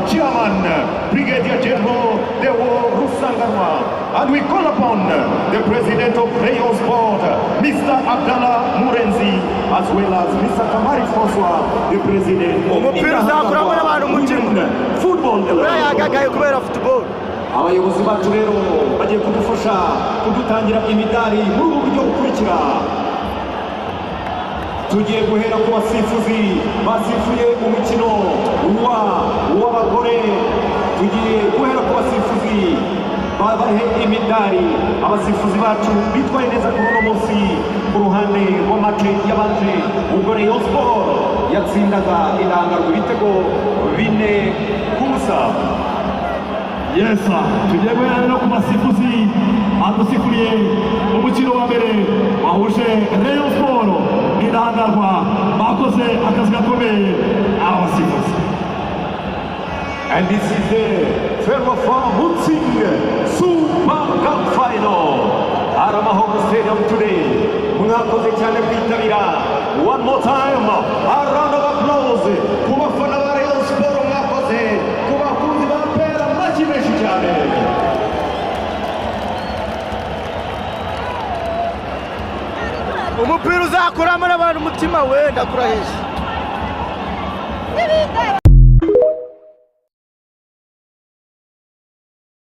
Chairman, Brigadier General Dewo Rusanganwa, and we call upon the President of Rayon Sports, Mr. Abdallah Murenzi, as well as Mr. Kamari François, the President of Football Football. Abayobozi bacu rero bagiye kudufasha kudutangira imidari muri ubu buryo bukurikira. Tugiye guhera ku basifuzi basifuye umukino w'abagore. Tugiye guhera ku basifuzi babahe imidari. Abasifuzi bacu bitwaye neza kuri uno munsi ku ruhande rw'amace y'abanje ubwo Rayon Sports yatsindaga intangarugero ibitego 4-0. Yes, tugiye guhera no ku basifuzi badusifuriye umukino wa mbere wahuje Rayon Sports n'intangarwa bakoze akazi gakomeye abasifuzi. And this is the Ferwafa Mutzing Super Cup Final at Amahoro Stadium today. Mwakoze cyane kwitabira. One more time, a round of applause ku bafana ba Rayon Sports. Mwakoze ku bakunzi ba APR amashyi menshi cyane. Umupira uzakuramo n'abantu umutima we ndakurahisha.